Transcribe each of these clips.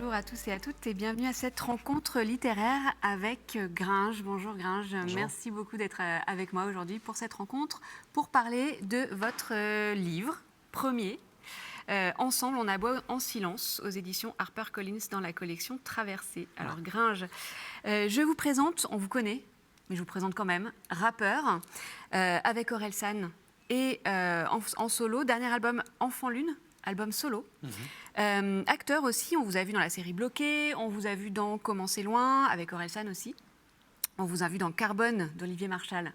Bonjour à tous et à toutes et bienvenue à cette rencontre littéraire avec Gringe. Bonjour Gringe, Bonjour. Merci beaucoup d'être avec moi aujourd'hui pour cette rencontre, pour parler de votre livre premier. Ensemble, on aboie en silence aux éditions HarperCollins dans la collection Traversée. Alors Gringe, je vous présente, on vous connaît, mais je vous présente quand même, rappeur, avec Orelsan et en solo, dernier album Enfant Lune, album solo. Acteur aussi, on vous a vu dans la série Bloqué, on vous a vu dans Comment c'est loin, avec Orelsan aussi. On vous a vu dans Carbone d'Olivier Marchal,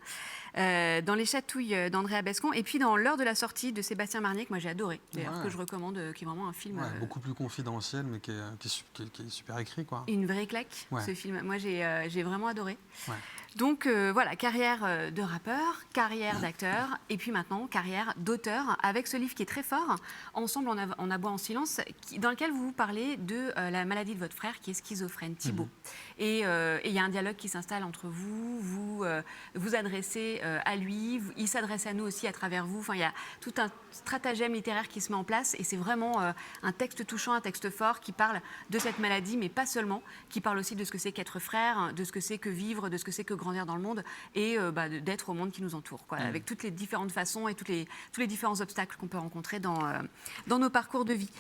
dans Les Chatouilles d'Andrea Bescon, et puis dans L'heure de la sortie de Sébastien Marnier, que moi j'ai adoré, d'ailleurs, que je recommande, qui est vraiment un film... beaucoup plus confidentiel, mais qui est super écrit, quoi. Une vraie claque, ce film. Moi, j'ai vraiment adoré. Ouais. Donc, voilà, carrière de rappeur, carrière d'acteur, et puis maintenant, carrière d'auteur, avec ce livre qui est très fort, Ensemble, on aboie en silence, dans lequel vous parlez de la maladie de votre frère, qui est schizophrène, Thibaut. Et il y a un dialogue qui s'installe entre vous, vous adressez à lui, il s'adresse à nous aussi à travers vous. Enfin, il y a tout un stratagème littéraire qui se met en place, et c'est vraiment un texte touchant, un texte fort, qui parle de cette maladie, mais pas seulement, qui parle aussi de ce que c'est qu'être frère, de ce que c'est que vivre, de ce que c'est que grandir dans le monde, et d'être au monde qui nous entoure, quoi, avec toutes les différentes façons et tous les différents obstacles qu'on peut rencontrer dans nos parcours de vie.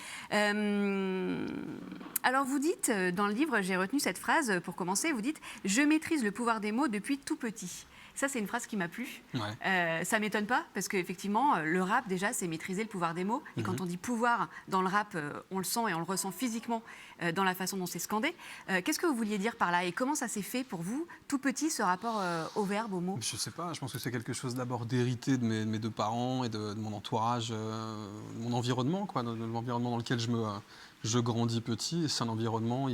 Alors vous dites, dans le livre, j'ai retenu cette phrase pour commencer, vous dites « Je maîtrise le pouvoir des mots depuis tout petit ». Ça, c'est une phrase qui m'a plu. Ça ne m'étonne pas, parce qu'effectivement, le rap, déjà, c'est maîtriser le pouvoir des mots. Et quand on dit pouvoir dans le rap, on le sent et on le ressent physiquement dans la façon dont c'est scandé. Qu'est-ce que vous vouliez dire par là? Et comment ça s'est fait pour vous, tout petit, ce rapport au verbe, aux mots? Je ne sais pas, je pense que c'est quelque chose d'abord d'hérité de mes deux parents et de mon entourage, de mon environnement, quoi, de l'environnement dans lequel je grandis petit. Et c'est un environnement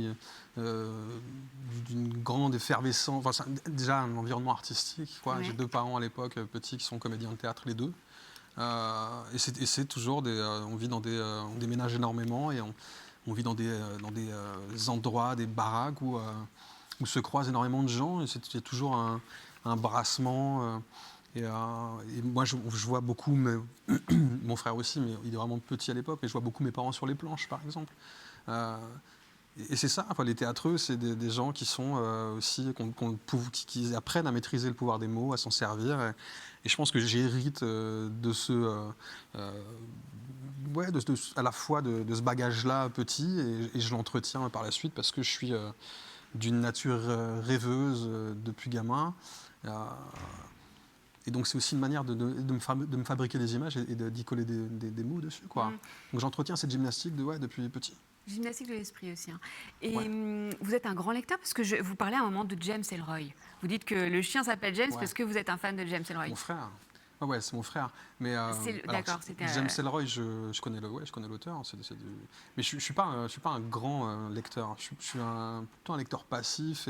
d'une grande effervescence, enfin, déjà un environnement artistique, quoi. J'ai deux parents à l'époque petits qui sont comédiens de théâtre, les deux. Et c'est toujours on vit on déménage énormément et on vit dans des endroits, des baraques où se croisent énormément de gens, et il y a toujours un brassement. Et moi, je vois beaucoup, mon frère aussi, mais il est vraiment petit à l'époque, mais je vois beaucoup mes parents sur les planches, par exemple. Et c'est ça, enfin, les théâtreux, c'est des gens qui sont aussi, qui apprennent à maîtriser le pouvoir des mots, à s'en servir. Et je pense que j'hérite à la fois de ce bagage-là petit, et je l'entretiens par la suite parce que je suis d'une nature rêveuse depuis gamin. Et donc c'est aussi une manière de me fabriquer des images et d'y coller des mots dessus, quoi. Donc j'entretiens cette gymnastique depuis petit. Gymnastique de l'esprit aussi. Et vous êtes un grand lecteur, parce que vous parlez à un moment de James Ellroy. Vous dites que le chien s'appelle James parce que vous êtes un fan de James Ellroy. Mon frère. Ouais, c'est mon frère. Mais d'accord, c'était James Ellroy, je connais l'auteur. Mais je suis pas un grand lecteur. Je suis plutôt un lecteur passif,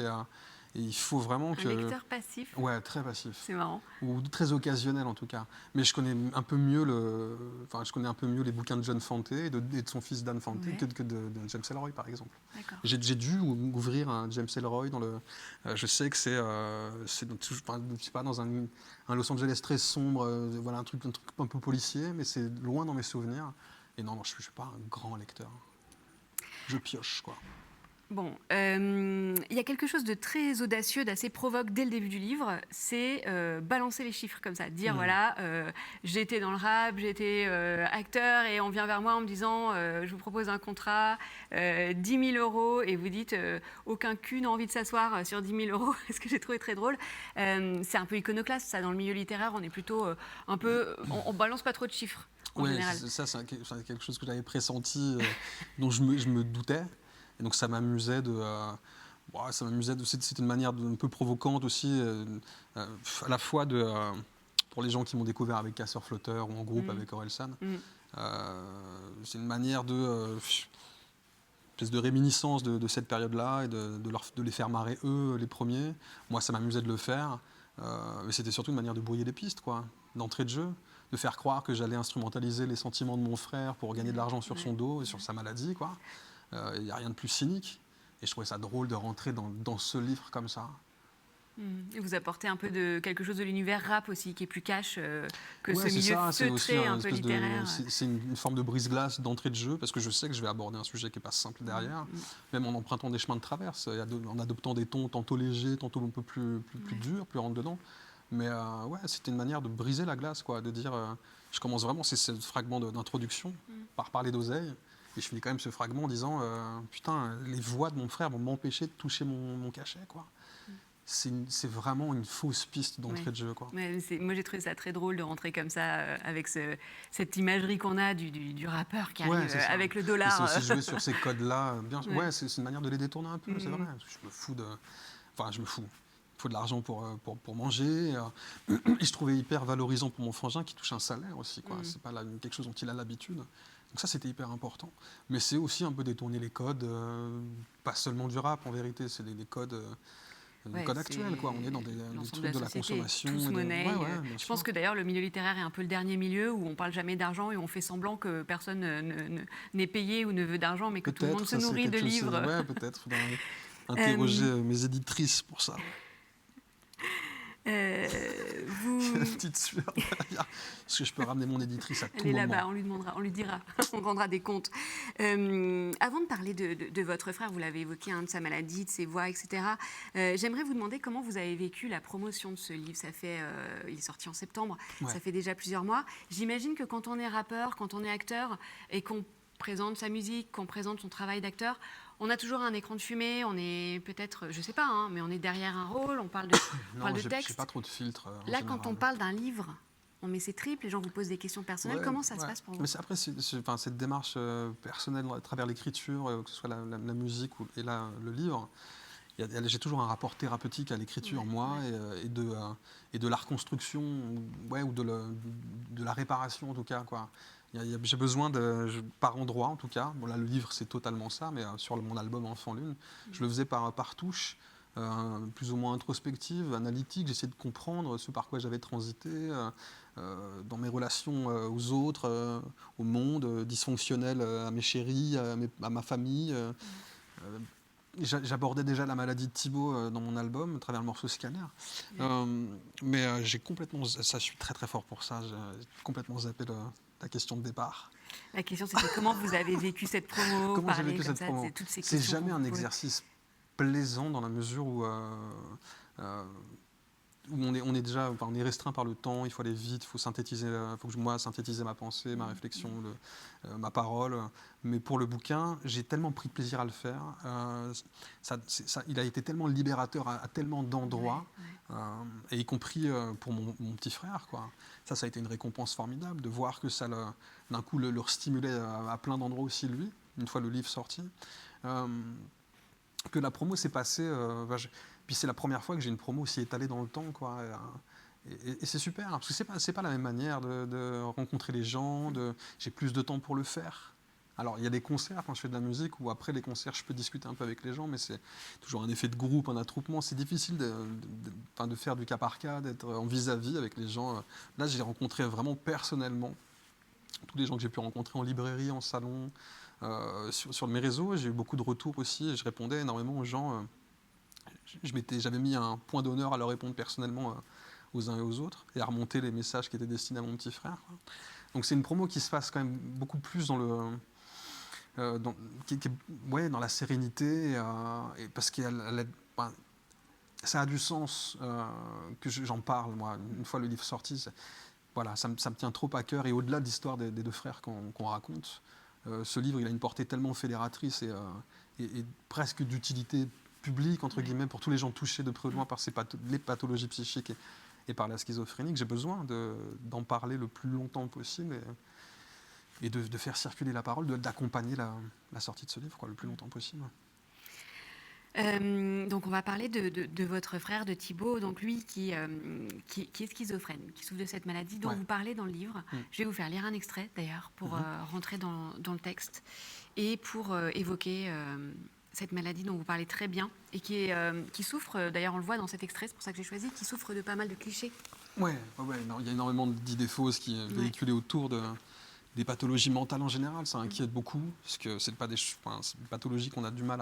et il faut vraiment que... Un lecteur passif? Ouais, très passif. C'est marrant. Ou très occasionnel, en tout cas. Mais je connais un peu mieux les bouquins de John Fante et de son fils Dan Fante que de James Ellroy, par exemple. J'ai dû ouvrir un James Ellroy dans le... je sais que c'est pas dans un Los Angeles très sombre, voilà, un truc un peu policier, mais c'est loin dans mes souvenirs. Et non, je suis pas un grand lecteur. Je pioche, quoi. Bon, il y a quelque chose de très audacieux, d'assez provoque dès le début du livre, c'est balancer les chiffres comme ça, dire voilà, j'étais dans le rap, j'étais acteur, et on vient vers moi en me disant je vous propose un contrat, 10 000 €, et vous dites aucun cul n'a envie de s'asseoir sur 10 000 €, ce que j'ai trouvé très drôle. C'est un peu iconoclaste, ça, dans le milieu littéraire, on est plutôt un peu, on balance pas trop de chiffres en général. Ça, c'est quelque chose que j'avais pressenti, dont je me doutais. Et donc ça m'amusait c'était une manière un peu provocante aussi, à la fois pour les gens qui m'ont découvert avec Casseur Flotteur ou en groupe avec Orelsan. C'est une manière espèce de réminiscence de cette période-là, et de les faire marrer eux, les premiers. Moi, ça m'amusait de le faire, mais c'était surtout une manière de brouiller les pistes, quoi, d'entrée de jeu, de faire croire que j'allais instrumentaliser les sentiments de mon frère pour gagner de l'argent sur son dos et sur sa maladie, quoi. Il n'y a rien de plus cynique. Et je trouvais ça drôle de rentrer dans ce livre comme ça. Et vous apportez un peu de quelque chose de l'univers rap aussi, qui est plus cash que Ouais, ce c'est milieu ça, c'est aussi feutré, un peu espèce littéraire. c'est une forme de brise-glace d'entrée de jeu, parce que je sais que je vais aborder un sujet qui n'est pas simple derrière, même en empruntant des chemins de traverse, en adoptant des tons tantôt légers, tantôt un peu plus Ouais. durs, plus rentre-dedans. Mais ouais, c'était une manière de briser la glace, quoi, de dire, je commence vraiment, c'est ce fragment d'introduction, par parler d'oseille, et je finis quand même ce fragment en disant, putain, les voix de mon frère vont m'empêcher de toucher mon cachet, quoi. C'est vraiment une fausse piste d'entrée Ouais. de jeu, quoi. Ouais, moi, j'ai trouvé ça très drôle de rentrer comme ça, avec cette imagerie qu'on a du rappeur qui Ouais, arrive c'est ça. avec le Et c'est dollar. aussi jouer sur ces codes-là. Bien, Ouais. ouais, c'est une manière de les détourner un peu, c'est vrai. Mm. Parce que je me fous de. Enfin, je me fous. Il faut de l'argent pour manger. Et je trouvais hyper valorisant pour mon frangin qui touche un salaire aussi, quoi. C'est pas quelque chose dont il a l'habitude. Donc ça, c'était hyper important. Mais c'est aussi un peu détourner les codes, pas seulement du rap en vérité, c'est des codes. Le Ouais, code actuel, quoi. On est dans des l'ensemble trucs de la société, consommation. tous monnaie. Ouais, ouais, bien Je sûr. pense que d'ailleurs, le milieu littéraire est un peu le dernier milieu où on parle jamais d'argent et on fait semblant que personne n'est payé ou ne veut d'argent, mais que tout le monde Peut-être, se ça c'est nourrit de quelque chose. livres. Ouais, peut-être. Faudrait interroger Euh, mes éditrices pour ça. vous... Une petite sueur derrière. Parce que je peux ramener mon éditrice à tout Elle est moment. là-bas, on lui demandera, on lui dira, on rendra des comptes. Avant de parler de votre frère, vous l'avez évoqué, de sa maladie, de ses voix, etc. J'aimerais vous demander comment vous avez vécu la promotion de ce livre. Il est sorti en septembre, Ouais. ça fait déjà plusieurs mois. J'imagine que quand on est rappeur, quand on est acteur et qu'on présente sa musique, qu'on présente son travail d'acteur, on a toujours un écran de fumée, on est peut-être, je sais pas, mais on est derrière un rôle, on parle de Non, j'ai texte. pas trop de filtres. En Là, général. quand on parle d'un livre, on met ses tripes, les gens vous posent des questions personnelles. Ouais, Comment ça se ouais. passe pour vous? Mais après, enfin, cette démarche personnelle à travers l'écriture, que ce soit la musique et là, le livre, j'ai toujours un rapport thérapeutique à l'écriture, moi, et de la reconstruction, ouais, ou de la réparation, en tout cas, quoi. J'ai besoin par endroit, en tout cas. Bon, là, le livre, c'est totalement ça, mais sur mon album Enfant Lune, je le faisais par touche, plus ou moins introspective, analytique. J'essayais de comprendre ce par quoi j'avais transité dans mes relations aux autres, au monde, dysfonctionnel à mes chéris, à ma famille. J'abordais déjà la maladie de Thibaut dans mon album, à travers le morceau Scanner. Mais j'ai complètement, ça, je suis très très fort pour ça, j'ai complètement zappé la question de départ. La question, c'était comment vous avez vécu cette promo, Comment j'ai parler vécu comme cette ça, promo? de toutes ces C'est questions. jamais un exercice plaisant dans la mesure où on est déjà, enfin, on est restreint par le temps, il faut aller vite, il faut synthétiser, faut que moi synthétiser ma pensée, ma réflexion, ma parole. Mais pour le bouquin, j'ai tellement pris de plaisir à le faire. Il a été tellement libérateur à tellement d'endroits, et y compris pour mon petit frère, quoi. Ça a été une récompense formidable de voir que ça, d'un coup, le stimulait à plein d'endroits aussi, lui, une fois le livre sorti. Que la promo s'est passée. Puis c'est la première fois que j'ai une promo aussi étalée dans le temps, quoi. Et c'est super, parce que c'est pas la même manière de rencontrer les gens, j'ai plus de temps pour le faire. Alors il y a des concerts quand je fais de la musique, où après les concerts je peux discuter un peu avec les gens, mais c'est toujours un effet de groupe, un attroupement. C'est difficile de faire du cas par cas, d'être en vis-à-vis avec les gens. Là j'ai rencontré vraiment personnellement tous les gens que j'ai pu rencontrer en librairie, en salon, sur mes réseaux. J'ai eu beaucoup de retours aussi, et je répondais énormément aux gens. J'avais mis un point d'honneur à leur répondre personnellement aux uns et aux autres, et à remonter les messages qui étaient destinés à mon petit frère, quoi. Donc c'est une promo qui se passe quand même beaucoup plus dans dans la sérénité, et parce que ça a du sens que j'en parle, moi, une fois le livre sorti. Voilà, ça me tient trop à cœur, et au-delà de l'histoire des deux frères qu'on raconte, ce livre, il a une portée tellement fédératrice et presque d'utilité publique, entre guillemets, pour tous les gens touchés de près ou de loin par les pathologies psychiques et par la schizophrénie, que j'ai besoin d'en parler le plus longtemps possible, et de faire circuler la parole, d'accompagner la sortie de ce livre, quoi, le plus longtemps possible. Donc on va parler de votre frère, de Thibaut, donc lui qui est schizophrène, qui souffre de cette maladie dont vous parlez dans le livre. Je vais vous faire lire un extrait d'ailleurs pour rentrer dans le texte et pour évoquer cette maladie dont vous parlez très bien et qui souffre, d'ailleurs on le voit dans cet extrait, c'est pour ça que j'ai choisi, qui souffre de pas mal de clichés. Ouais, il y a énormément d'idées fausses qui sont véhiculées autour des pathologies mentales en général. Ça inquiète beaucoup, parce que c'est pas des pathologies qu'on a du mal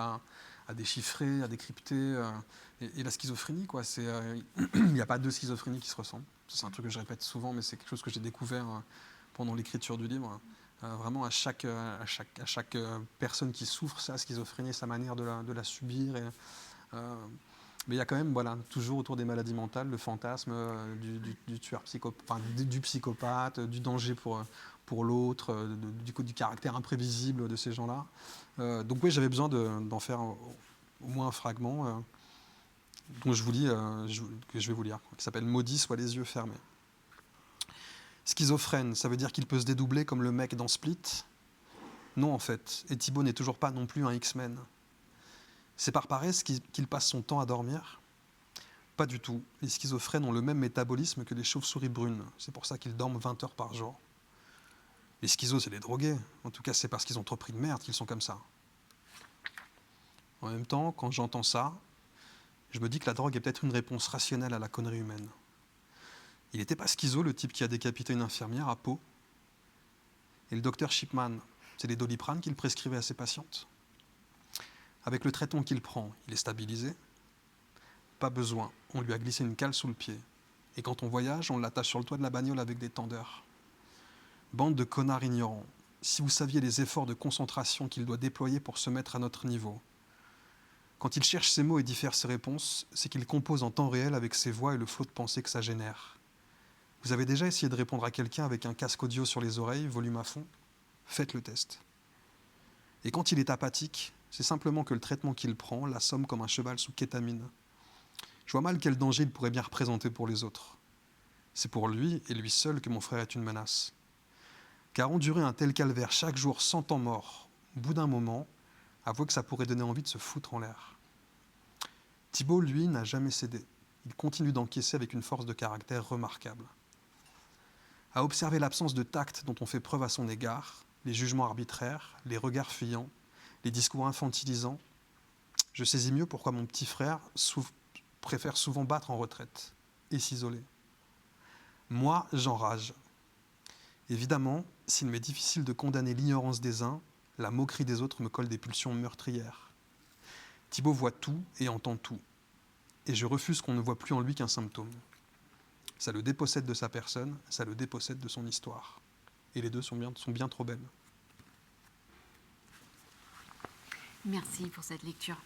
à déchiffrer, à décrypter. Et la schizophrénie, quoi, il n'y a pas deux schizophrénies qui se ressemblent. C'est un truc que je répète souvent, mais c'est quelque chose que j'ai découvert pendant l'écriture du livre. Vraiment, à chaque personne qui souffre sa schizophrénie, sa manière de la subir. Mais il y a quand même, voilà, toujours autour des maladies mentales, le fantasme du tueur du psychopathe, du danger pour l'autre, du caractère imprévisible de ces gens-là. Donc oui, j'avais besoin d'en faire au moins un fragment dont je vous lis, que je vais vous lire, qui s'appelle « Maudit soit les yeux fermés ». Schizophrène, ça veut dire qu'il peut se dédoubler comme le mec dans Split? Non, en fait. Et Thibaut n'est toujours pas non plus un X-Men. C'est par paresse qu'il passe son temps à dormir? Pas du tout. Les schizophrènes ont le même métabolisme que les chauves-souris brunes. C'est pour ça qu'ils dorment 20 heures par jour. Les schizos, c'est des drogués. En tout cas, c'est parce qu'ils ont trop pris de merde qu'ils sont comme ça. En même temps, quand j'entends ça, je me dis que la drogue est peut-être une réponse rationnelle à la connerie humaine. Il n'était pas schizo, le type qui a décapité une infirmière à Pau. Et le docteur Shipman, c'est les Doliprane qu'il prescrivait à ses patientes. Avec le traitement qu'il prend, il est stabilisé. Pas besoin, on lui a glissé une cale sous le pied. Et quand on voyage, on l'attache sur le toit de la bagnole avec des tendeurs. Bande de connards ignorants. Si vous saviez les efforts de concentration qu'il doit déployer pour se mettre à notre niveau. Quand il cherche ses mots et diffère ses réponses, c'est qu'il compose en temps réel avec ses voix et le flot de pensée que ça génère. Vous avez déjà essayé de répondre à quelqu'un avec un casque audio sur les oreilles, volume à fond? Faites le test. Et quand il est apathique, c'est simplement que le traitement qu'il prend l'assomme comme un cheval sous kétamine. Je vois mal quel danger il pourrait bien représenter pour les autres. C'est pour lui et lui seul que mon frère est une menace. Car endurer un tel calvaire chaque jour sans temps mort, au bout d'un moment, avouez que ça pourrait donner envie de se foutre en l'air. Thibaut, lui, n'a jamais cédé. Il continue d'encaisser avec une force de caractère remarquable. À observer l'absence de tact dont on fait preuve à son égard, les jugements arbitraires, les regards fuyants, les discours infantilisants, je saisis mieux pourquoi mon petit frère préfère souvent battre en retraite et s'isoler. Moi, j'enrage. Évidemment, s'il m'est difficile de condamner l'ignorance des uns, la moquerie des autres me colle des pulsions meurtrières. Thibaut voit tout et entend tout. Et je refuse qu'on ne voie plus en lui qu'un symptôme. Ça le dépossède de sa personne, ça le dépossède de son histoire. Et les deux sont bien trop belles. Merci pour cette lecture.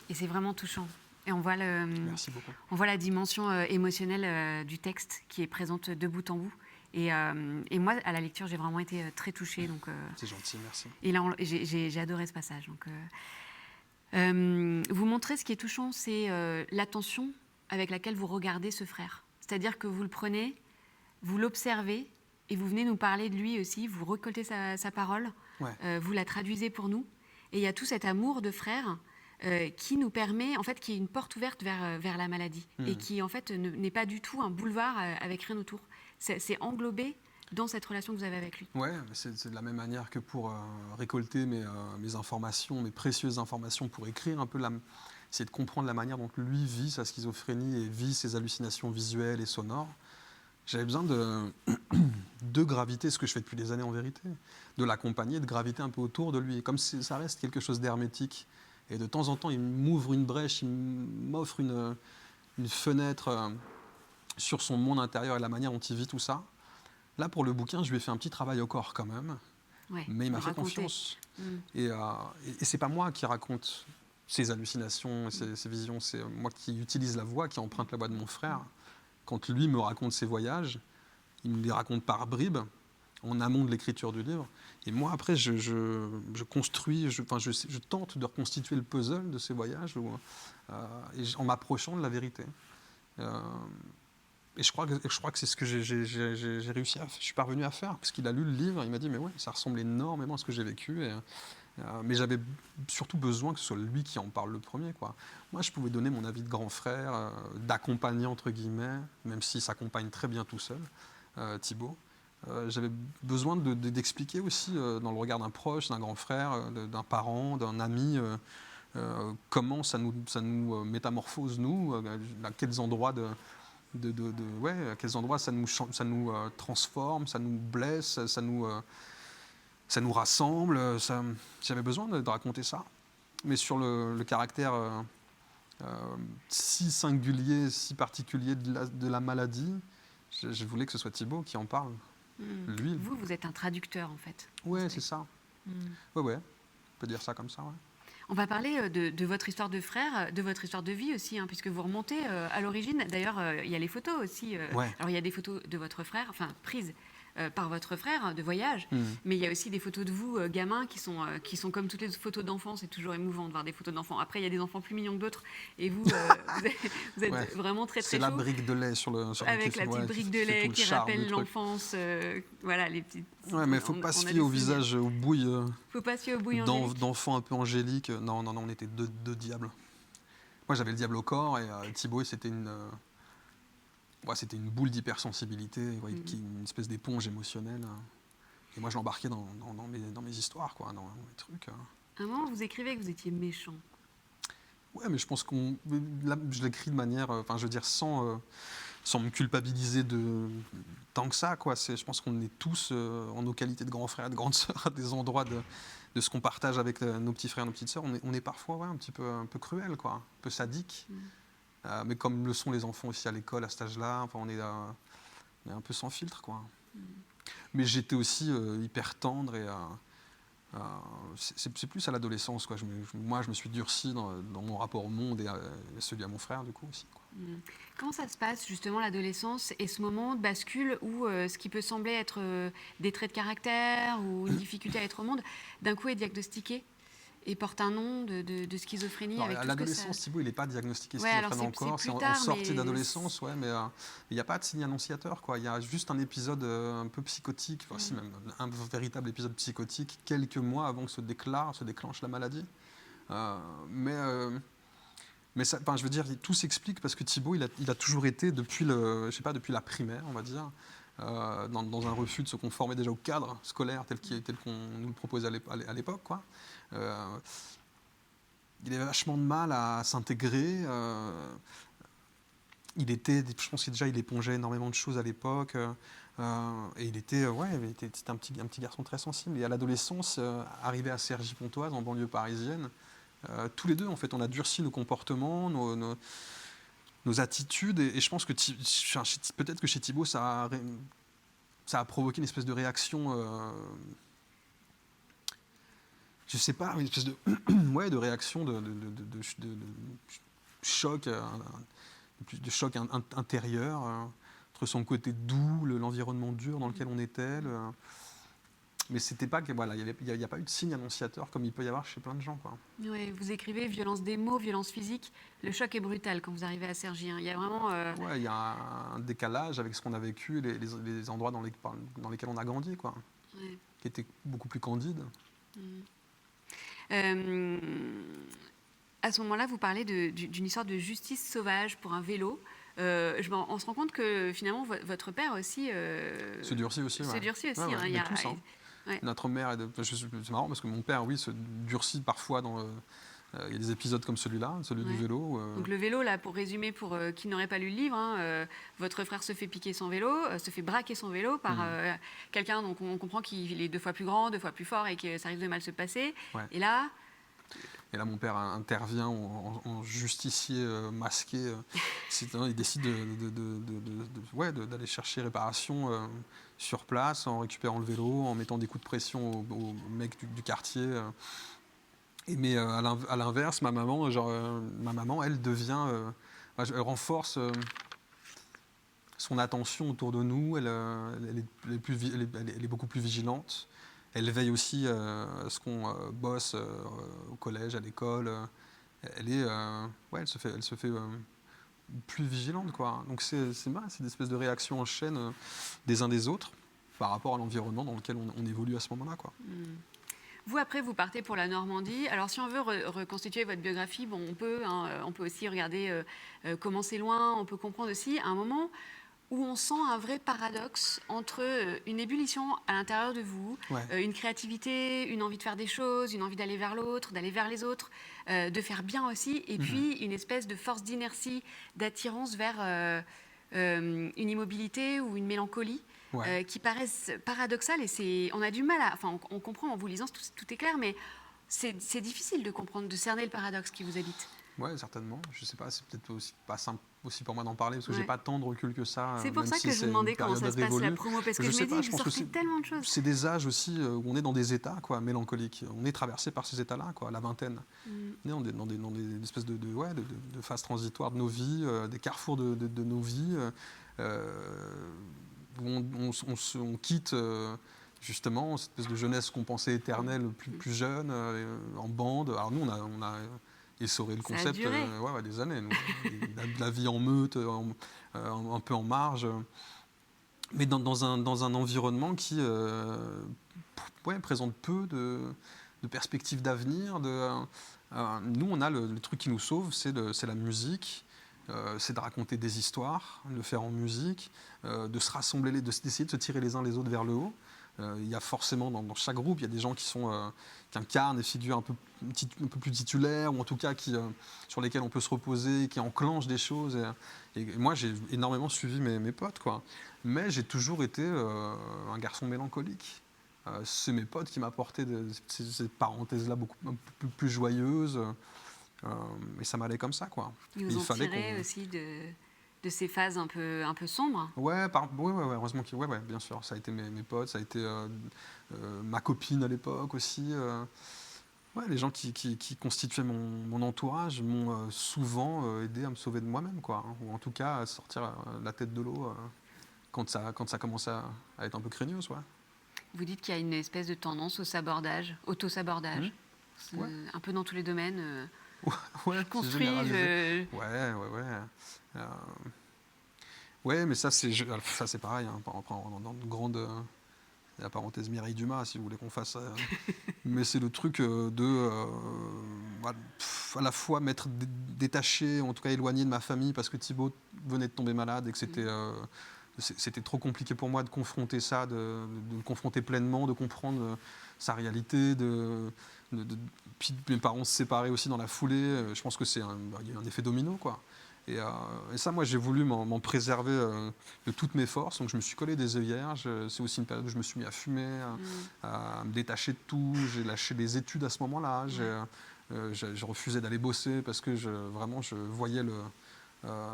Et c'est vraiment touchant. Et on voit, Merci beaucoup. On voit la dimension émotionnelle du texte qui est présente de bout en bout. Et moi, à la lecture, j'ai vraiment été très touchée. Donc, c'est gentil, merci. Et là, j'ai adoré ce passage. Donc, vous montrez ce qui est touchant, c'est l'attention avec laquelle vous regardez ce frère. C'est-à-dire que vous le prenez, vous l'observez, et vous venez nous parler de lui aussi, vous récoltez sa parole, ouais. Vous la traduisez pour nous. Et il y a tout cet amour de frère qui nous permet, en fait, qui est une porte ouverte vers la maladie. Et qui, en fait, n'est pas du tout un boulevard avec rien autour. C'est englobé dans cette relation que vous avez avec lui. Oui, c'est de la même manière que pour récolter mes informations, mes précieuses informations pour écrire un peu, c'est de comprendre la manière dont lui vit sa schizophrénie et vit ses hallucinations visuelles et sonores. J'avais besoin de graviter, ce que je fais depuis des années en vérité, de l'accompagner, de graviter un peu autour de lui. Et comme ça reste quelque chose d'hermétique, et de temps en temps, il m'ouvre une brèche, il m'offre une fenêtre sur son monde intérieur et la manière dont il vit tout ça. Là, pour le bouquin, je lui ai fait un petit travail au corps quand même, mais il m'a fait confiance. Et c'est pas moi qui raconte ses hallucinations, ses visions, c'est moi qui utilise la voix, qui emprunte la voix de mon frère. Quand lui me raconte ses voyages, il me les raconte par bribes, en amont de l'écriture du livre. Et moi, après, je construis, je tente de reconstituer le puzzle de ces voyages en m'approchant de la vérité. Et je crois que c'est ce que j'ai réussi je suis parvenu à faire, parce qu'il a lu le livre, il m'a dit, mais ouais, ça ressemble énormément à ce que j'ai vécu. Mais j'avais surtout besoin que ce soit lui qui en parle le premier, quoi. Moi, je pouvais donner mon avis de grand frère, d'accompagnant, entre guillemets, même s'il s'accompagne très bien tout seul, Thibaut. J'avais besoin d'expliquer aussi, dans le regard d'un proche, d'un grand frère, d'un parent, d'un ami, comment ça nous métamorphose, nous, à quels endroits à quels endroits ça nous transforme, ça nous blesse, ça nous rassemble. J'avais besoin de raconter ça. mais sur le caractère si singulier, si particulier de la maladie, je voulais que ce soit Thibaut qui en parle. Lui. Vous êtes un traducteur, en fait. Ouais, c'est ça. Ouais, on peut dire ça comme ça, ouais. On va parler de votre histoire de frère, de votre histoire de vie aussi, hein, puisque vous remontez à l'origine. D'ailleurs, il y a les photos aussi. Ouais. Alors, il y a des photos de votre frère, enfin, prises par votre frère de voyage, mais il y a aussi des photos de vous, gamins, qui sont comme toutes les photos d'enfants. C'est toujours émouvant de voir des photos d'enfants. Après, il y a des enfants plus mignons que d'autres, et vous, vous êtes Ouais. vraiment très, très C'est chaud. la brique de lait sur le Avec la petite brique de lait qui rappelle l'enfance. Voilà, les petites... Ouais, mais il ne faut pas se fier au visage, aux bouilles faut pas se fier aux bouilles angéliques. d'enfants un peu angéliques. Non, on était deux diables. Moi, j'avais le diable au corps et Thibaut, c'était une boule d'hypersensibilité, une espèce d'éponge émotionnelle. Et moi, je l'embarquais dans mes histoires, quoi, dans mes trucs. À un moment, vous écrivez que vous étiez méchant. Ouais, mais je pense je l'écris de manière, sans me culpabiliser tant que ça, quoi. Je pense qu'on est tous, en nos qualités de grands frères et de grandes sœurs, à des endroits de ce qu'on partage avec nos petits frères et nos petites sœurs. On est parfois un peu cruel, quoi, un peu sadique. Mais comme le sont les enfants aussi à l'école à cet âge-là, enfin, on est un peu sans filtre, quoi. Mais j'étais aussi hyper tendre et c'est plus à l'adolescence, quoi. Moi, je me suis durci dans mon rapport au monde et celui à mon frère, du coup, aussi, quoi. Comment ça se passe, justement, l'adolescence et ce moment de bascule où ce qui peut sembler être des traits de caractère ou une difficulté à être au monde, d'un coup est diagnostiqué et porte un nom de schizophrénie? Alors, avec à tout ce que l'adolescence, ça... Thibaut, il n'est pas diagnostiqué Ouais, alors schizophrène encore. c'est C'est plus en tard, sortie mais... d'adolescence, ouais, mais il n'y a pas de signe annonciateur, quoi. Il y a juste un épisode un peu psychotique, enfin, si, même un véritable épisode psychotique, quelques mois avant que se déclenche la maladie. Mais ça, enfin, je veux dire, tout s'explique parce que Thibaut, il a toujours été, depuis la primaire, on va dire, dans un refus de se conformer déjà au cadre scolaire tel qu'on nous le proposait à l'époque, quoi. Il avait vachement de mal à s'intégrer. Je pense que déjà il épongeait énormément de choses à l'époque. Et c'était un petit garçon très sensible. Et à l'adolescence, arrivé à Cergy-Pontoise, en banlieue parisienne, tous les deux, en fait, on a durci nos comportements, nos attitudes. Et je pense que peut-être que chez Thibaut, ça a provoqué une espèce de réaction. Je sais pas, une espèce de réaction de choc, de choc intérieur entre son côté doux, l'environnement dur dans lequel on était. Mais c'était pas que voilà, il n'y a pas eu de signe annonciateur comme il peut y avoir chez plein de gens, quoi. Oui, vous écrivez violence des mots, violence physique. Le choc est brutal quand vous arrivez à Cergy. Il y a vraiment. Ouais, il y a un décalage avec ce qu'on a vécu, les endroits dans lesquels on a grandi, quoi, qui étaient beaucoup plus candides. À ce moment-là, vous parlez d'une histoire de justice sauvage pour un vélo. On se rend compte que finalement, votre père aussi... se durcit aussi. Se durcit aussi. Ouais, Il y a, tous, hein. Ouais. Notre mère, c'est marrant parce que mon père, oui, se durcit parfois dans... Il y a des épisodes comme celui-là, celui du vélo. Donc le vélo, là, pour résumer, pour qui n'aurait pas lu le livre, hein, votre frère se fait piquer son vélo, se fait braquer son vélo par quelqu'un dont on comprend qu'il est 2 fois plus grand, 2 fois plus fort et que ça risque de mal se passer. Ouais. Et là, mon père intervient en justicier masqué. Il décide d'aller chercher réparation sur place, en récupérant le vélo, en mettant des coups de pression aux mecs du quartier. Mais à l'inverse, ma maman, elle devient, elle renforce son attention autour de nous. Elle est beaucoup plus vigilante. Elle veille aussi à ce qu'on bosse au collège, à l'école. Elle se fait plus vigilante, quoi. Donc c'est une espèce de réaction en chaîne des uns des autres par rapport à l'environnement dans lequel on évolue à ce moment-là, quoi. Vous, après, vous partez pour la Normandie. Alors, si on veut reconstituer votre biographie, bon, on peut aussi regarder comment c'est loin. On peut comprendre aussi à un moment où on sent un vrai paradoxe entre une ébullition à l'intérieur de vous, une créativité, une envie de faire des choses, une envie d'aller vers l'autre, d'aller vers les autres, de faire bien aussi, et puis une espèce de force d'inertie, d'attirance vers une immobilité ou une mélancolie. Qui paraissent paradoxales, et on a du mal à... Enfin, on comprend en vous lisant, tout est clair, mais C'est difficile de comprendre, de cerner le paradoxe qui vous habite. Ouais, certainement. Je sais pas, c'est peut-être aussi pas simple aussi pour moi d'en parler parce que j'ai Ouais. pas tant de recul que ça. C'est pour Même ça si que je vous c'est une demandais comment période ça se passe la révolue. promo, parce que je sais me pas, dis, je vous pense que sortez tellement de choses. c'est des âges aussi où on est dans des états quoi, mélancoliques. On est traversé par ces états-là, quoi, la vingtaine. On est dans des espèces de phases transitoires de nos vies, des carrefours de nos vies, où on quitte justement cette espèce de jeunesse qu'on pensait éternelle plus jeune, en bande. Alors nous, on a essoré le Ça a concept duré. des années. Nous. La vie en meute, un peu en marge, mais dans un environnement qui présente peu de perspectives d'avenir. Nous, on a le truc qui nous sauve, c'est la musique. C'est de raconter des histoires, de le faire en musique, de se rassembler, d'essayer de se tirer les uns les autres vers le haut. Il y a forcément dans chaque groupe, il y a des gens qui incarnent des figures un peu plus titulaires, ou en tout cas sur lesquelles on peut se reposer, qui enclenchent des choses. Et moi, j'ai énormément suivi mes potes, quoi. Mais j'ai toujours été un garçon mélancolique. C'est mes potes qui m'apportaient ces parenthèses-là un peu plus joyeuses. Et ça m'allait comme ça, quoi. Ils Et vous il ont fallait tiré aussi de ces phases un peu sombres. Ouais, heureusement que ouais, bien sûr. Ça a été mes potes, ça a été ma copine à l'époque aussi. Ouais, les gens qui constituaient mon entourage m'ont souvent aidé à me sauver de moi-même, quoi. Hein, ou en tout cas à sortir la tête de l'eau quand ça commençait à être un peu craignos, ouais. Vous dites qu'il y a une espèce de tendance au sabordage, auto-sabordage. Ouais. Un peu dans tous les domaines. Ouais, Je c'est construis, généralisé. Ouais. Euh, ouais, mais ça c'est pareil. Hein, après, on rentre dans une grande la parenthèse Mireille Dumas, si vous voulez qu'on fasse. Mais c'est le truc voilà, à la fois m'être détaché, en tout cas éloigné de ma famille parce que Thibaut venait de tomber malade et que c'était trop compliqué pour moi de confronter ça, de le confronter pleinement, de comprendre sa réalité, puis mes parents se séparaient aussi dans la foulée. Je pense que il y a un effet domino, quoi. Et ça, moi, j'ai voulu m'en préserver de toutes mes forces. Donc, je me suis collé des œillères. C'est aussi une période où je me suis mis à fumer, à me détacher de tout. J'ai lâché des études à ce moment-là. Je refusais d'aller bosser parce que vraiment, je voyais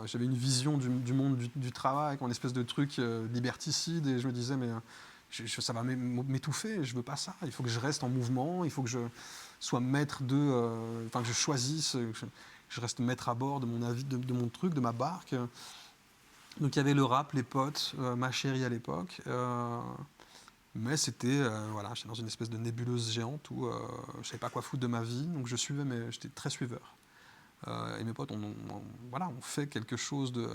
j'avais une vision du monde du travail, une espèce de truc liberticide. Et je me disais, mais ça va m'étouffer. Je veux pas ça. Il faut que je reste en mouvement. Il faut que je sois maître que je choisisse. Je reste maître à bord de mon avis, de mon truc, de ma barque. Donc il y avait le rap, les potes, ma chérie à l'époque. Mais c'était, voilà, j'étais dans une espèce de nébuleuse géante où je ne savais pas quoi foutre de ma vie. Donc je suivais, mais j'étais très suiveur. Et mes potes, on fait quelque chose de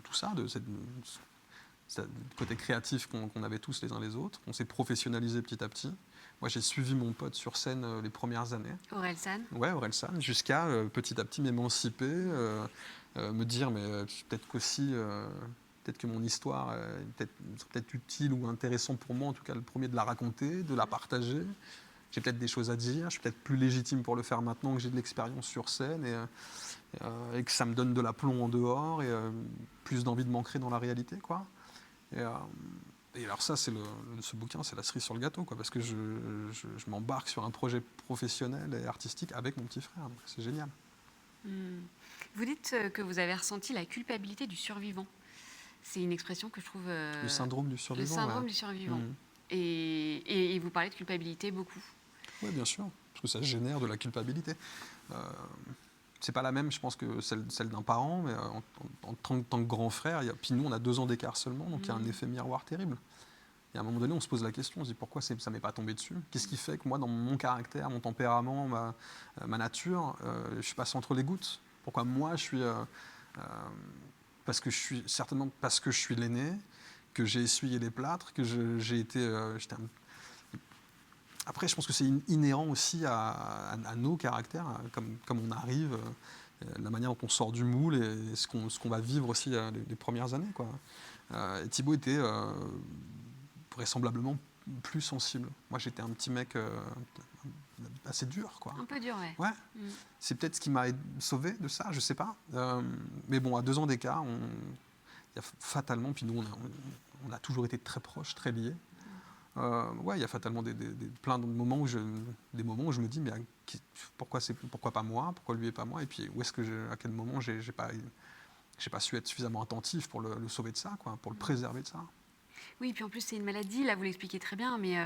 tout ça, de ce côté créatif qu'on avait tous les uns les autres. On s'est professionnalisé petit à petit. Moi, j'ai suivi mon pote sur scène les premières années. Orelsan. Ouais, Orelsan, jusqu'à petit à petit m'émanciper, me dire, mais peut-être qu'aussi, peut-être que mon histoire est peut-être utile ou intéressante pour moi, en tout cas le premier de la raconter, de la partager. J'ai peut-être des choses à dire, je suis peut-être plus légitime pour le faire maintenant que j'ai de l'expérience sur scène et que ça me donne de l'aplomb en dehors et plus d'envie de m'ancrer dans la réalité, quoi. Et alors ça, ce bouquin, c'est la cerise sur le gâteau, quoi, parce que je m'embarque sur un projet professionnel et artistique avec mon petit frère, donc c'est génial. Vous dites que vous avez ressenti la culpabilité du survivant. C'est une expression que je trouve... Le syndrome du survivant. Le syndrome du survivant. Et vous parlez de culpabilité beaucoup. Oui, bien sûr, parce que ça génère de la culpabilité. C'est pas la même, je pense, que celle d'un parent, mais en tant que grand frère, puis nous, on a 2 ans d'écart seulement, donc il y a un effet miroir terrible. Et à un moment donné, on se pose la question, on se dit pourquoi ça ne m'est pas tombé dessus? Qu'est-ce qui fait que moi, dans mon caractère, mon tempérament, ma nature, je suis passé entre les gouttes? Pourquoi moi, je suis... certainement parce que je suis l'aîné, que j'ai essuyé les plâtres, que j'ai été... Après, je pense que c'est inhérent aussi à nos caractères, comme on arrive, la manière dont on sort du moule et ce qu'on va vivre aussi les premières années, quoi. Et Thibaut était vraisemblablement plus sensible. Moi, j'étais un petit mec assez dur, quoi. Un peu dur, ouais. Ouais. C'est peut-être ce qui m'a sauvé de ça, je sais pas. Mais bon, à 2 ans d'écart, il y a fatalement, puis nous, on a toujours été très proches, très liés. Ouais, il y a fatalement plein de moments où des moments où je me dis, mais pourquoi pas moi, pourquoi lui et pas moi, et puis à quel moment j'ai pas su être suffisamment attentif pour le sauver de ça, quoi, pour le préserver de ça. Oui, puis en plus, c'est une maladie, là, vous l'expliquez très bien, mais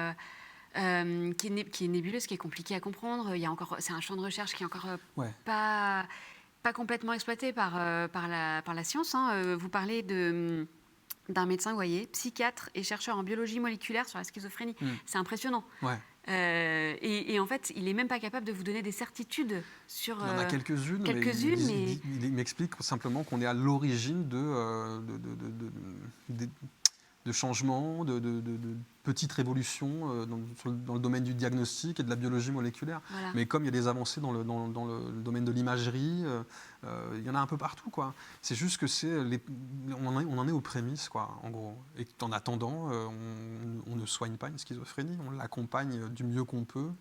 qui est nébuleuse, qui est compliquée à comprendre. C'est un champ de recherche qui est encore Ouais. pas complètement exploité par la science. Hein. Vous parlez d'un médecin, vous voyez, psychiatre et chercheur en biologie moléculaire sur la schizophrénie. C'est impressionnant. Ouais. Et en fait, il n'est même pas capable de vous donner des certitudes sur... Il y en a quelques-unes, mais il m'explique simplement qu'on est à l'origine de changements, de petites révolutions dans le domaine du diagnostic et de la biologie moléculaire. Voilà. Mais comme il y a des avancées dans le domaine de l'imagerie, il y en a un peu partout, quoi. C'est juste que on en est aux prémices, quoi, en gros. Et en attendant, on ne soigne pas une schizophrénie, on l'accompagne du mieux qu'on peut,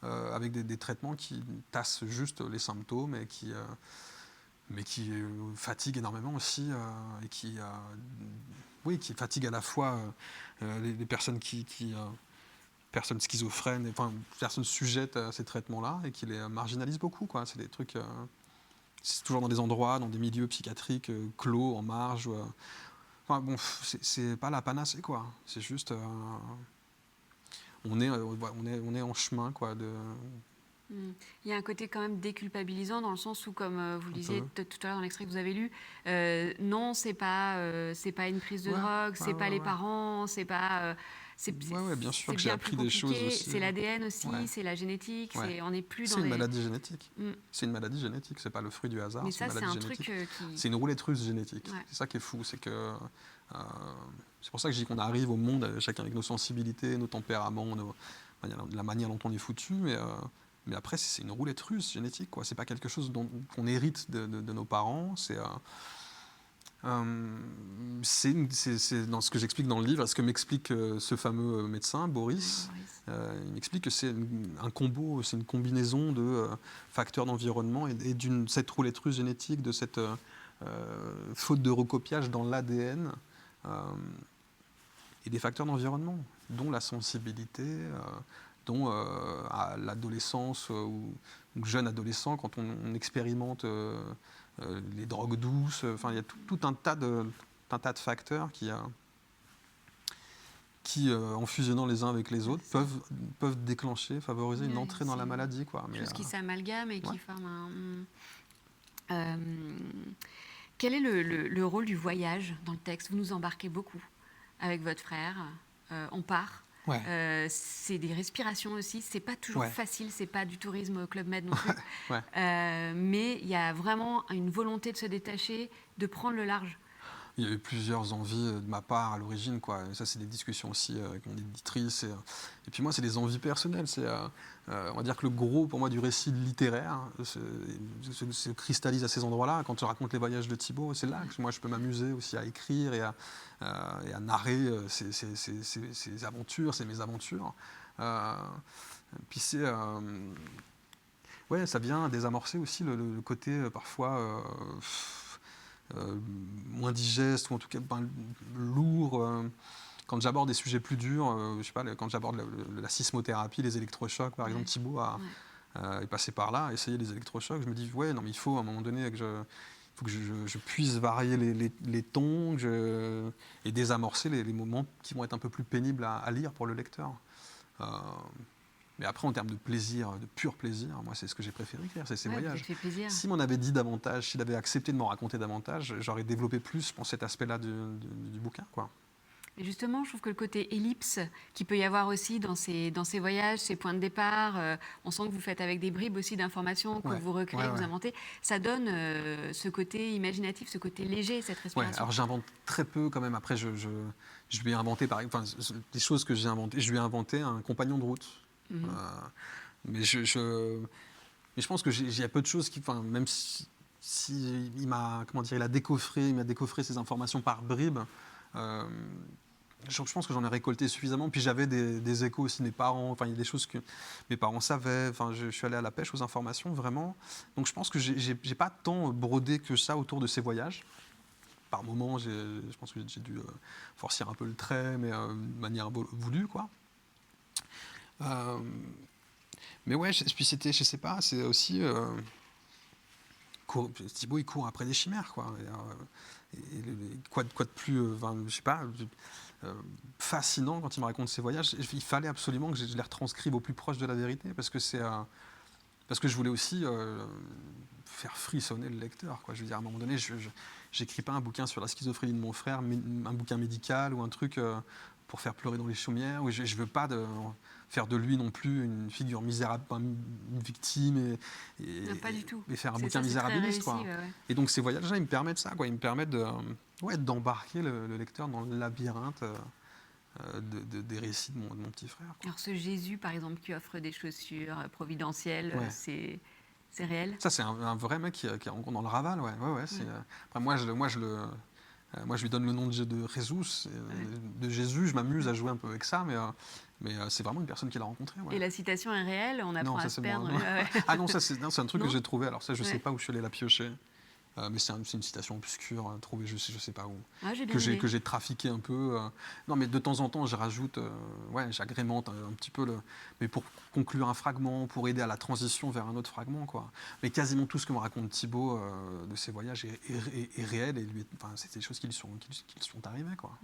avec des traitements qui tassent juste les symptômes et mais qui fatiguent énormément aussi, et qui fatigue à la fois les personnes personnes schizophrènes, enfin personnes sujettes à ces traitements-là, et qui les marginalisent beaucoup, quoi. C'est des trucs, c'est toujours dans des endroits, dans des milieux psychiatriques clos, en marge. Enfin bon, c'est pas la panacée, quoi. C'est juste, on est en chemin, quoi. Il y a un côté quand même déculpabilisant dans le sens où, comme vous le disiez tout à l'heure dans l'extrait que vous avez lu, non, c'est pas une prise de drogue, c'est pas les parents, c'est pas... bien sûr que j'ai bien appris plus des choses aussi. C'est l'ADN aussi, Ouais. c'est la génétique, Ouais. on n'est plus dans C'est une maladie génétique. Mm. C'est une maladie génétique, c'est pas le fruit du hasard. Mais c'est ça, une c'est maladie un génétique. truc qui... C'est une roulette russe génétique. Ouais. C'est ça qui est fou, c'est que c'est pour ça que je dis qu'on arrive au monde chacun avec nos sensibilités, nos tempéraments, la manière dont on est foutu, mais après c'est une roulette russe génétique, quoi. C'est pas quelque chose qu'on hérite de nos parents. C'est dans ce que j'explique dans le livre, ce que m'explique ce fameux médecin, Boris. Il m'explique que c'est un combo, c'est une combinaison de facteurs d'environnement et cette roulette russe génétique, de cette faute de recopiage dans l'ADN, et des facteurs d'environnement, dont la sensibilité, dont à l'adolescence ou jeune adolescent, quand on expérimente les drogues douces, il y a tout un tas de facteurs qui en fusionnant les uns avec les autres, peuvent déclencher, favoriser une entrée dans la maladie, quoi. Quelque chose qui s'amalgame et qui forme un... Quel est le rôle du voyage dans le texte? Vous nous embarquez beaucoup avec votre frère, on part. Ouais. C'est des respirations aussi, c'est pas toujours facile, c'est pas du tourisme Club Med non plus. Mais il y a vraiment une volonté de se détacher, de prendre le large. Il y a eu plusieurs envies de ma part à l'origine, quoi. Et ça, c'est des discussions aussi avec mon éditrice. Et puis moi, c'est des envies personnelles. On va dire que le gros, pour moi, du récit littéraire se cristallise à ces endroits-là. Quand je raconte les voyages de Thibaut, c'est là que moi, je peux m'amuser aussi à écrire et à narrer ces aventures, ces mésaventures. Puis ça vient désamorcer aussi le côté parfois... moins digeste, ou en tout cas lourd. Quand j'aborde des sujets plus durs, je sais pas, quand j'aborde la sismothérapie, les électrochocs, par exemple, Thibaut est passé par là, a essayé les électrochocs. Je me dis, non, mais il faut à un moment donné que je puisse varier les tons et désamorcer les moments qui vont être un peu plus pénibles à lire pour le lecteur. Mais après, en termes de plaisir, de pur plaisir, moi, c'est ce que j'ai préféré écrire, c'est ces voyages. S'il m'en avait dit davantage, s'il avait accepté de m'en raconter davantage, j'aurais développé plus pour cet aspect-là du bouquin, quoi. Et justement, je trouve que le côté ellipse qu'il peut y avoir aussi dans ces voyages, ces points de départ, on sent que vous faites avec des bribes aussi d'informations, que vous recréez, vous inventez, ça donne ce côté imaginatif, ce côté léger, cette respiration. Alors j'invente très peu quand même. Après, je lui ai inventé, des choses que j'ai inventées. Je lui ai inventé un compagnon de route. Mais je pense que il y a peu de choses qui, même si il m'a décoffré ces informations par bribes, je pense que j'en ai récolté suffisamment. Puis j'avais des échos aussi de mes parents. Il y a des choses que mes parents savaient. Je suis allé à la pêche aux informations, vraiment. Donc je pense que j'ai pas tant brodé que ça autour de ces voyages. Par moments, je pense que j'ai dû forcer un peu le trait, mais de manière voulue, quoi. Euh, mais ouais, puis c'était, je sais pas, c'est aussi Thibaut, il court après des chimères, quoi. Quoi de plus, je sais pas, euh, fascinant quand il me raconte ses voyages. Il fallait absolument que je les retranscrive au plus proche de la vérité, parce que je voulais aussi faire frissonner le lecteur, quoi. Je veux dire, à un moment donné, j'écris pas un bouquin sur la schizophrénie de mon frère, mais un bouquin médical ou un truc pour faire pleurer dans les chaumières. Je veux pas faire de lui non plus une figure misérable, une victime Non, pas du tout. et faire un C'est bouquin ça, c'est très misérabiliste, réussi. quoi. Ouais. Et donc ces voyages-là, ils me permettent ça, quoi. Ils me permettent d'embarquer le lecteur dans le labyrinthe des récits de mon petit frère, quoi. Alors ce Jésus, par exemple, qui offre des chaussures providentielles, Ouais. c'est réel? Ça, c'est un vrai mec qui rencontre dans le Raval, ouais. C'est, après, moi, je lui donne le nom de Jésus, de Jésus. Je m'amuse à jouer un peu avec ça, mais c'est vraiment une personne qu'il a rencontrée. Ouais. Et la citation est réelle? On apprend Non, ça à se c'est perdre. moi. Ah non, ça c'est un truc Non. que j'ai trouvé. Alors ça, je sais Ouais. pas où je suis allé la piocher. Mais c'est une citation obscure, trouvée je sais pas où, Ah, j'ai bien aimé. que j'ai trafiqué un peu. Non, mais de temps en temps, je rajoute, j'agrémente un petit peu, mais pour conclure un fragment, pour aider à la transition vers un autre fragment, quoi. Mais quasiment tout ce que me raconte Thibaut de ses voyages est réel, et c'est des choses qui lui sont arrivées, quoi.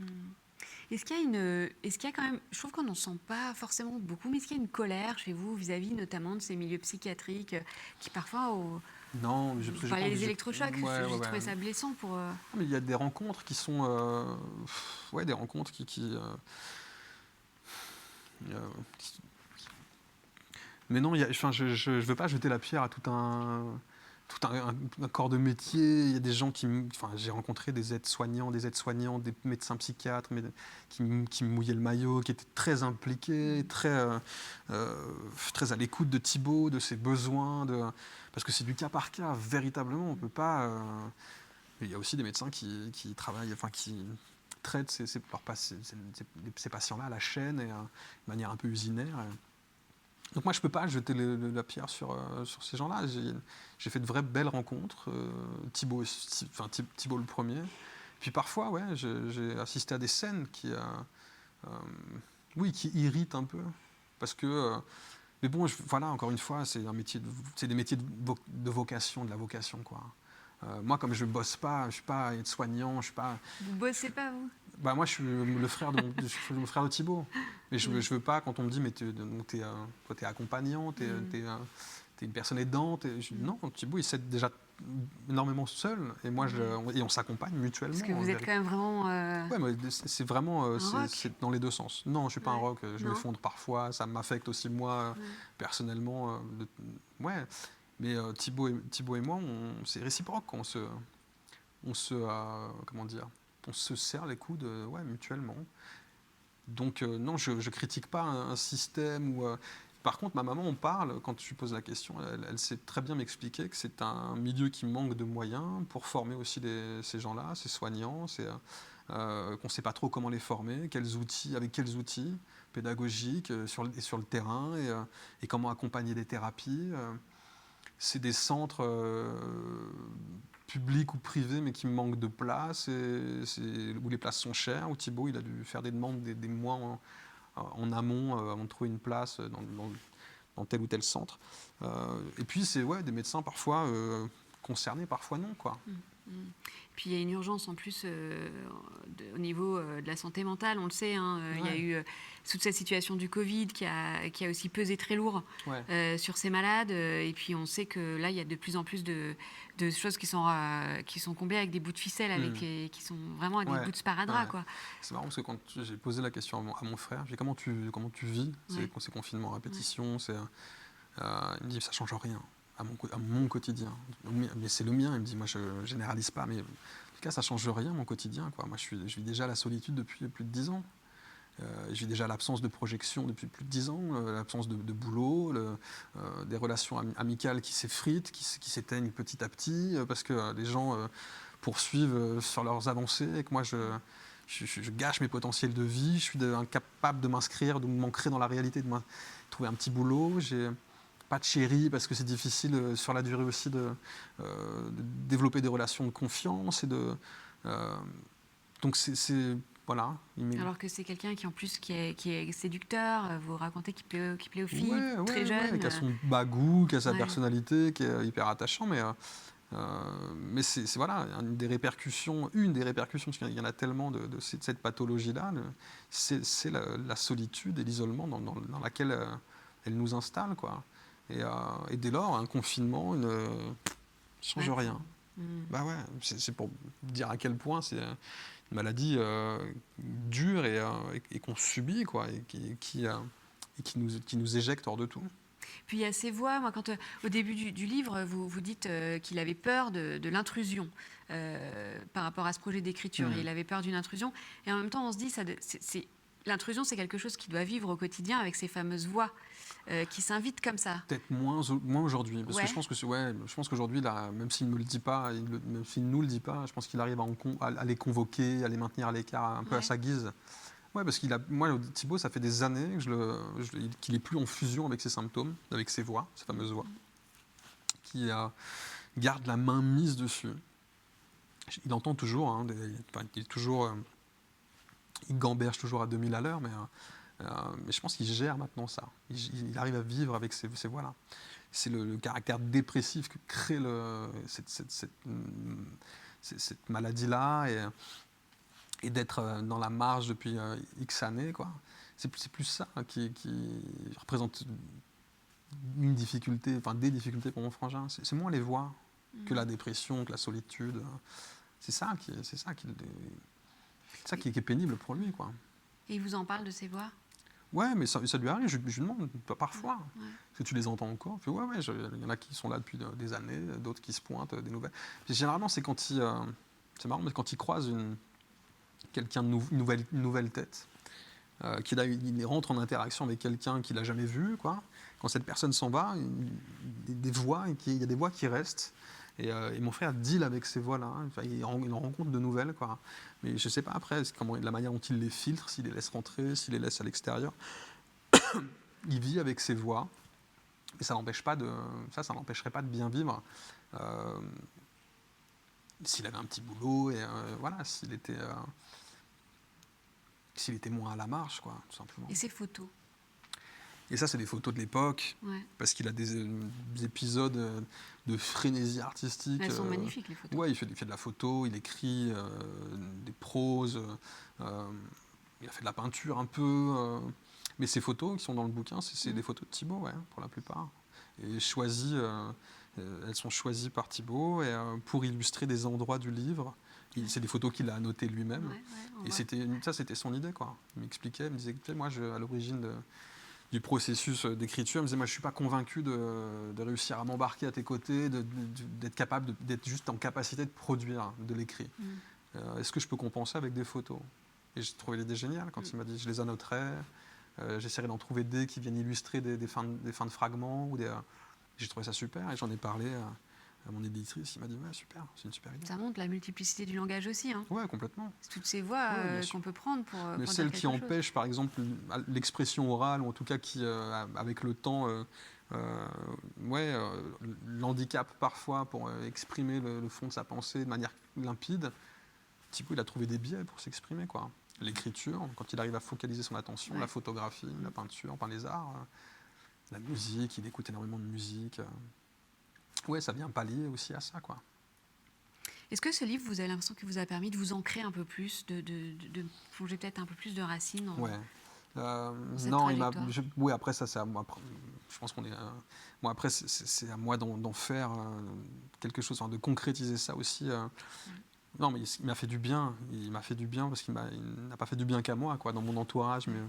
Est-ce qu'il y a quand même, je trouve qu'on n'en sent pas forcément beaucoup, mais est-ce qu'il y a une colère chez vous vis-à-vis notamment de ces milieux psychiatriques qui parfois, Non, vous parlez des électrochocs, j'ai trouvé ça blessant pour... Mais il y a des rencontres qui sont, des rencontres mais non, je ne veux pas jeter la pierre à tout un corps de métier. Il y a des gens j'ai rencontré des aides-soignants, des médecins psychiatres qui me mouillaient le maillot, qui étaient très impliqués, très à l'écoute de Thibaut, de ses besoins, parce que c'est du cas par cas, véritablement. On peut pas. Il y a aussi des médecins qui travaillent, qui traitent ces patients-là à la chaîne et de manière un peu usinaire. Donc moi, je ne peux pas jeter la pierre sur ces gens-là. J'ai fait de vraies belles rencontres, Thibaut le premier. Puis parfois, j'ai assisté à des scènes qui irritent un peu. Parce que, mais bon, voilà, encore une fois, c'est des métiers de vocation, de la vocation, quoi. Moi, comme je ne bosse pas, je ne suis pas aide-soignant, je suis pas... Vous bossez pas, vous? Bah, moi, je suis le frère je suis le frère de Thibaut. Mais je veux pas, quand on me dit, mais toi, t'es accompagnant, t'es une personne aidante. Non, Thibaut, il s'aide déjà énormément seul. Et moi, et on s'accompagne mutuellement. Parce que vous êtes quand même vraiment... Ouais, mais c'est vraiment c'est dans les deux sens. Non, je ne suis pas un rock, je Non. m'effondre parfois, ça m'affecte aussi moi, personnellement. Mais Thibaut et moi, c'est réciproque. Comment dire, on se serre les coudes mutuellement. Donc non, je ne critique pas un système. Par contre, ma maman, on parle, quand je lui pose la question, elle sait très bien m'expliquer que c'est un milieu qui manque de moyens pour former aussi ces gens-là, ces soignants, qu'on ne sait pas trop comment les former, avec quels outils pédagogiques sur le terrain, et comment accompagner des thérapies. C'est des centres publics ou privés, mais qui manquent de place, où les places sont chères, où Thibaut, il a dû faire des demandes des mois en amont avant de trouver une place dans tel ou tel centre. Et puis, c'est des médecins parfois concernés, parfois non, quoi. Puis il y a une urgence en plus au niveau de la santé mentale, on le sait. Il y a eu toute cette situation du Covid qui a aussi pesé très lourd sur ces malades. Et puis on sait que là, il y a de plus en plus de choses qui sont comblées avec des bouts de ficelle, qui sont vraiment avec des bouts de sparadrap. Quoi. C'est marrant parce que quand j'ai posé la question à mon frère, j'ai dit comment tu vis ces confinements à répétition. Il me dit ça change rien à mon quotidien. Mais c'est le mien. Il me dit moi je généralise pas, mais en tout cas ça change rien mon quotidien, quoi. Moi je vis déjà la solitude depuis plus de 10 ans. Je vis déjà l'absence de projection depuis plus de 10 ans, l'absence de boulot, des relations amicales qui s'effritent, qui s'éteignent petit à petit, parce que les gens poursuivent sur leurs avancées et que moi je gâche mes potentiels de vie, je suis incapable de m'inscrire, de m'ancrer dans la réalité, de trouver un petit boulot. J'ai pas de chérie parce que c'est difficile sur la durée aussi de développer des relations de confiance. Donc Voilà. Alors que c'est quelqu'un qui, en plus, qui est séducteur. Vous racontez qu'il plaît aux filles Ouais, très jeunes. qui a son bagou, qui a sa Ouais. personnalité, qui est hyper attachant, mais c'est voilà, une des répercussions, parce qu'il y en a tellement de cette pathologie-là, c'est la solitude et l'isolement dans laquelle elle nous installe, quoi. Et dès lors, un confinement, change Ouais. rien. Bah ouais, c'est pour dire à quel point c'est une maladie dure et qu'on subit, quoi, et qui nous éjecte hors de tout. Puis il y a ces voix. Moi, quand au début du livre, vous dites qu'il avait peur de l'intrusion par rapport à ce projet d'écriture. Il avait peur d'une intrusion. Et en même temps, on se dit, l'intrusion, c'est quelque chose qu'il doit vivre au quotidien avec ces fameuses voix qui s'invitent comme ça. Peut-être moins aujourd'hui, parce que Ouais. je pense qu'aujourd'hui, là, même s'il ne me le dit pas, même s'il nous le dit pas, je pense qu'il arrive à les convoquer, à les maintenir à l'écart un peu à sa guise. Ouais, parce moi, Thibaut, ça fait des années qu'il est plus en fusion avec ses symptômes, avec ses voix, ses fameuses voix, qui garde la main mise dessus. Il entend toujours, hein, il est toujours, il gamberge toujours à 2000 à l'heure, mais je pense qu'il gère maintenant ça. Il arrive à vivre avec ces voix-là. C'est le caractère dépressif que crée cette maladie-là, et d'être dans la marge depuis X années, quoi. C'est plus ça qui représente une difficulté, enfin des difficultés pour mon frangin. C'est moins les voix que la dépression, que la solitude. C'est ça qui est pénible pour lui, quoi. Et il vous en parle de ces voix? Ouais, mais ça lui arrive, je lui demande parfois. Est-ce que tu les entends encore? Puis ouais, il y en a qui sont là depuis des années, d'autres qui se pointent, des nouvelles. Puis généralement, c'est quand c'est marrant, mais quand il croise quelqu'un de une nouvelle tête, il rentre en interaction avec quelqu'un qu'il n'a jamais vu, quoi. Quand cette personne s'en va, il y a des voix qui restent. Et mon frère deal avec ces voix-là. Enfin, il en rencontre de nouvelles, quoi. Mais je ne sais pas après la manière dont il les filtre, s'il les laisse rentrer, s'il les laisse à l'extérieur. Il vit avec ses voix. Et ça n'empêcherait pas de bien vivre. S'il avait un petit boulot, et voilà, s'il était moins à la marche, quoi, tout simplement. Et ces photos? Et ça, c'est des photos de l'époque, parce qu'il a des épisodes de frénésie artistique. Elles sont magnifiques, les photos. Ouais, il fait de la photo, il écrit des proses, il a fait de la peinture un peu. Mais ces photos qui sont dans le bouquin, c'est des photos de Thibaut, ouais, pour la plupart. Et elles sont choisies par Thibaut pour illustrer des endroits du livre. C'est des photos qu'il a annotées lui-même. Et c'était son idée, quoi. Il m'expliquait, il me disait, écoutez, moi, à l'origine du processus d'écriture, il me disait, moi, je ne suis pas convaincu de réussir à m'embarquer à tes côtés, d'être capable, d'être juste en capacité de produire de l'écrit. Est-ce que je peux compenser avec des photos? Et j'ai trouvé l'idée géniale quand il m'a dit, je les annoterai, j'essaierai d'en trouver des qui viennent illustrer des fins de fragments. J'ai trouvé ça super et j'en ai parlé à mon éditrice. Il m'a dit, ouais, super, c'est une super idée. Ça montre la multiplicité du langage aussi. Hein. Ouais, complètement. C'est toutes ces voix qu'on peut prendre pour mais dire celles quelque qui chose. empêchent, par exemple, l'expression orale, ou en tout cas qui, avec le temps, l'handicap parfois pour exprimer le fond de sa pensée de manière limpide. Thibaut, il a trouvé des biais pour s'exprimer, quoi. L'écriture, quand il arrive à focaliser son attention, la photographie, la peinture, enfin les arts, la musique, il écoute énormément de musique. Ouais, ça vient pallier aussi à ça, quoi. Est-ce que ce livre, vous avez l'impression qu'il vous a permis de vous ancrer un peu plus, de plonger peut-être un peu plus de racines dans cette non, trajectoire? oui, après ça, c'est à moi. Je pense qu'on est. Moi, après, c'est à moi d'en faire quelque chose, de concrétiser ça aussi. Non, mais il m'a fait du bien. Il m'a fait du bien parce qu'il n'a pas fait du bien qu'à moi, quoi, dans mon entourage, mais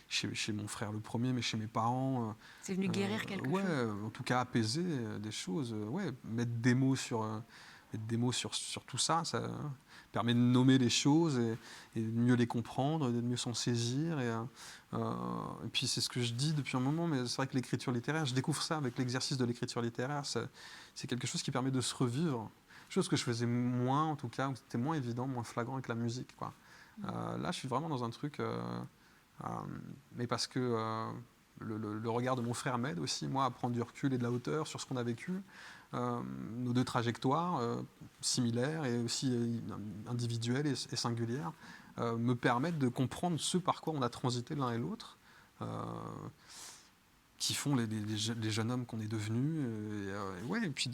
chez mon frère le premier, mais chez mes parents. C'est venu guérir quelque chose. Ouais, en tout cas apaiser des choses. Mettre des mots sur tout ça, ça permet de nommer les choses et de mieux les comprendre, de mieux s'en saisir. Et puis c'est ce que je dis depuis un moment, mais c'est vrai que l'écriture littéraire, je découvre ça avec l'exercice de l'écriture littéraire. C'est quelque chose qui permet de se revivre. Chose que je faisais moins, en tout cas, où c'était moins évident, moins flagrant avec la musique, quoi. Là, je suis vraiment dans un truc, mais parce que le regard de mon frère m'aide aussi, moi, à prendre du recul et de la hauteur sur ce qu'on a vécu. nos deux trajectoires similaires et aussi individuelles et singulières me permettent de comprendre ce par quoi on a transité l'un et l'autre, qui font les jeunes hommes qu'on est devenus, et puis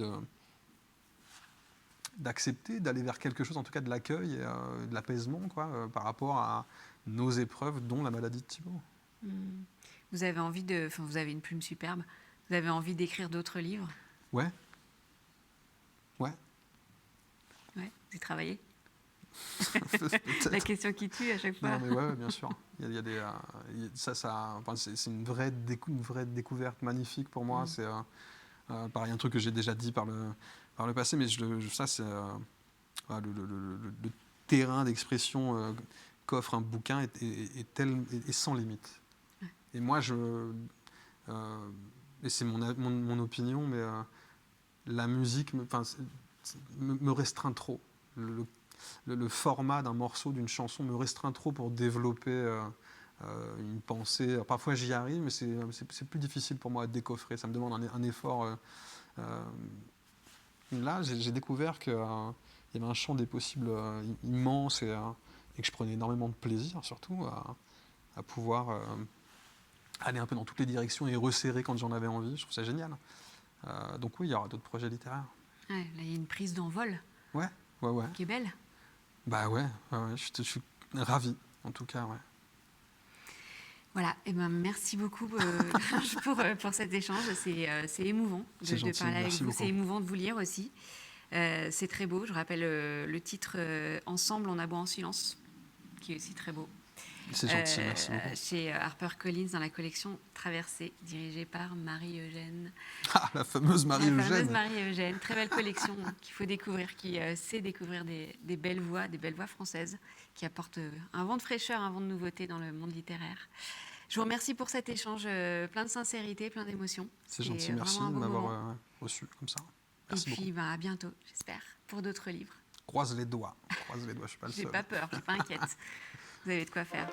d'accepter, d'aller vers quelque chose, en tout cas de l'accueil et de l'apaisement par rapport à nos épreuves, dont la maladie de Thibaut. Vous avez vous avez une plume superbe, vous avez envie d'écrire d'autres livres? Ouais. Ouais, vous y travaillez? La question qui tue à chaque fois. Non, mais ouais, bien sûr. Il y a des, c'est une vraie découverte magnifique pour moi. C'est pareil, un truc que j'ai déjà dit par le passé, mais ça, c'est le terrain d'expression qu'offre un bouquin est sans limite. Ouais. Et moi, et c'est mon opinion, mais la musique me restreint trop. Le format d'un morceau, d'une chanson me restreint trop pour développer une pensée. Alors, parfois j'y arrive, mais c'est plus difficile pour moi à décoffrer. Ça me demande un effort. Là, j'ai découvert qu'il y avait un champ des possibles immense et que je prenais énormément de plaisir, surtout, à pouvoir aller un peu dans toutes les directions et resserrer quand j'en avais envie. Je trouve ça génial. Donc oui, il y aura d'autres projets littéraires. Ouais, là, il y a une prise d'envol. Ouais. Qui est belle. Bah ouais, je suis ravi, en tout cas, ouais. Voilà, et merci beaucoup pour cet échange. C'est émouvant de parler avec vous. C'est émouvant de vous lire aussi. C'est très beau. Je rappelle le titre Ensemble, on aboie en silence, qui est aussi très beau. C'est gentil, merci beaucoup. Chez HarperCollins dans la collection Traversée, dirigée par Marie-Eugène. Ah, la fameuse Marie-Eugène. La fameuse Marie-Eugène, très belle collection qu'il faut découvrir, qui sait découvrir des belles voix françaises, qui apportent un vent de fraîcheur, un vent de nouveauté dans le monde littéraire. Je vous remercie pour cet échange plein de sincérité, plein d'émotion. C'est gentil, merci de m'avoir reçu comme ça. Merci beaucoup. Et puis à bientôt, j'espère, pour d'autres livres. Croise les doigts, je suis pas le seul. J'ai pas peur, je suis pas inquiète. Vous avez de quoi faire.